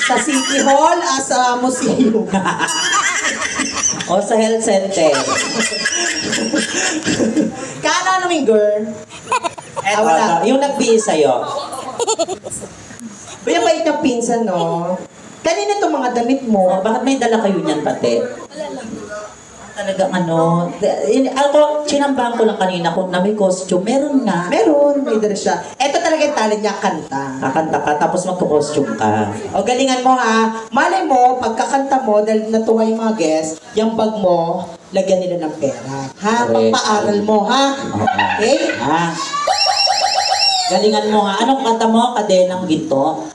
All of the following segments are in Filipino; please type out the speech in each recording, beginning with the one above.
Sa City Hall, sa museum. O sa health center. Kano namin, girl? Wala. Yung nagbihis sa'yo. Bayabait na pinsan, no? Kanina itong mga damit mo. Bakit may dala kayo niyan pati? Wala lang. Talagang ako, sinambahan ko lang kanina kung na may costume. Meron nga. Meron, may dress siya. Ito talaga yung talent niya, kanta. Kakanta ka, tapos magko-costume ka. O galingan mo ha. Malay mo, pagkakanta mo, dahil natuwa yung mga guests, yung bag mo, lagyan nila ng pera. Ha? Correct. Pagpaaral mo, ha? Okay? Ha? Galingan mo nga. Anong kanta mo? Kadenang ginto?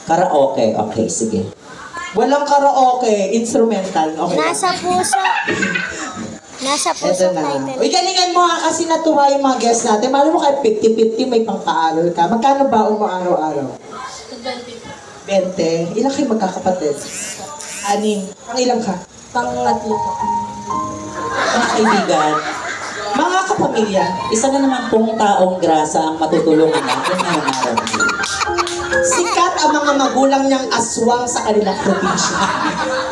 Karaoke. Okay, sige. Walang karaoke, instrumental. Okay. Nasa puso. Nasa puso Ito na. title. Uy, galingan mo ha, kasi natuwa yung mga guests natin. Malay mo kahit 50-50, may pang-aaral ka. Magkano baon mo araw-araw? 20. Ilan kayo magkakapatid? 6. Ang ilang ka? Pangatlo po. Mga kaibigan, Mga kapamilya. isa na naman pong taong grasa ang matutulungan natin ngayong araw. Sikat ang mga magulang niyang aswang sa kanilang probinsya.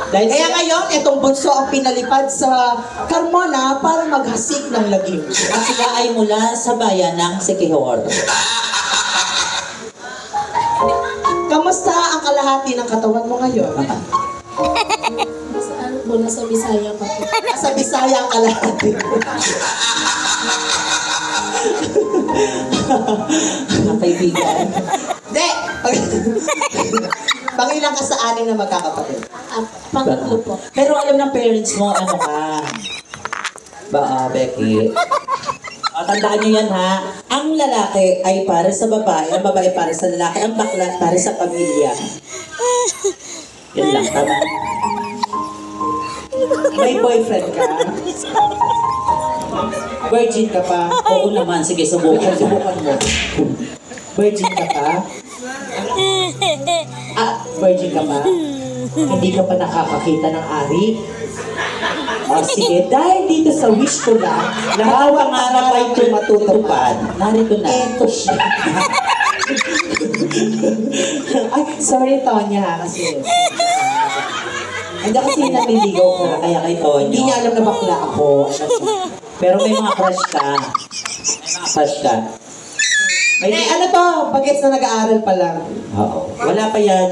Dahil Kaya ngayon, itong bunso ang pinalipad sa Carmona para maghasik ng lagim. at sila ay mula sa bayan ng Siquijor. Kamusta ang kalahati ng katawan mo ngayon? Mula sa Bisaya pa po. Sa Bisaya ang kalahati. Mga kaibigan. Hindi! Pangilang ka sa anim na magkakapatid. Pangatlo po. Pero alam ng parents mo, ano ka? Becky. Tandaan niyo yan ha. Ang lalaki ay para sa babae, ang babae para sa lalaki, ang bakla para sa pamilya. Yan lang, tama. May boyfriend ka? Virgin ka pa? Oo naman, sige, subukan mo. Virgin ka pa? Virgin ka pa? Hindi ka pa nakakakita ng ari? O sige, dahil dito sa wish ko lang, Bawang araw ay matutupad. Narito na. eto siya. Ay, sorry Tonya ha, kasi hindi kasi naliligaw ko. Kaya kay Tonyo. Hindi niya alam na bakla ako. Pero may mga crush ka. May mga crush ka. May ano to, bagets na nag-aaral pa lang. Oo. Wala pa yan.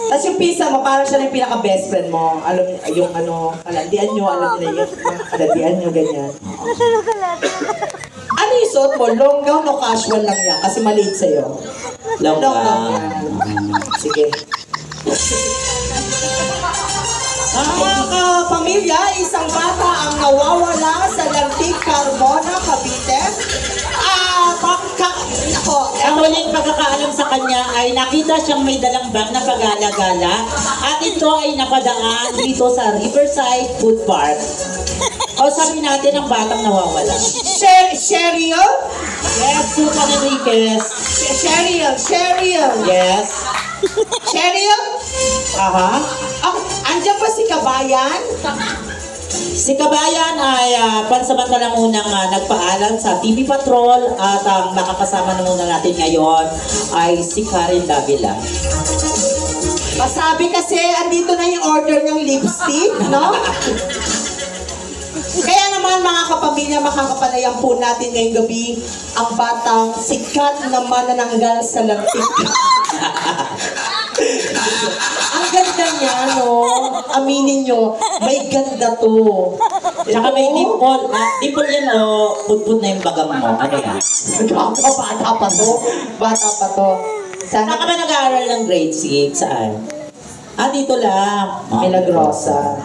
Tapos yung pisa mo, parang siya na yung pinaka-best friend mo. Alam yung ano, kalandian nyo, alam nila yung kalandian nyo, ganyan. Ano yung suot mo? Long gown o casual lang yan? Kasi maliit sa'yo. Long gown gown. yan. Sige. Mga kapamilya, isang bata ang nawawala sa Lantig, Carmona, Cavite. Ang huling pagkakaalam sa kanya ay nakita siyang may dalang bag na pagala-gala at ito ay napadaan dito sa Riverside Food Park. O sabi natin ang batang nawawala. Cheryl? Yes, Susan Enriquez. Cheryl? Yes. Cheryl? Aha. Andiyan ba si Kabayan? Si Kabayan ay pansamantalang unang nagpaalam sa TV Patrol at ang makakasama na muna natin ngayon ay si Karen Davila. Masabi kasi, andito na yung order ng lipstick, no? Kaya naman mga kapamilya, makakapanayam po natin ngayong gabi ang batang sikat na manananggal sa lantik. Ang ganda niya, no? Aminin nyo, may ganda to. Tsaka may dimple. Dimple yan o pudpud na yung bagam mo. Ano yan? Bata pa to. Bata pa to. Saan ka ba nag-aaral ng grade 6? Saan? Dito lang. Milagrosa.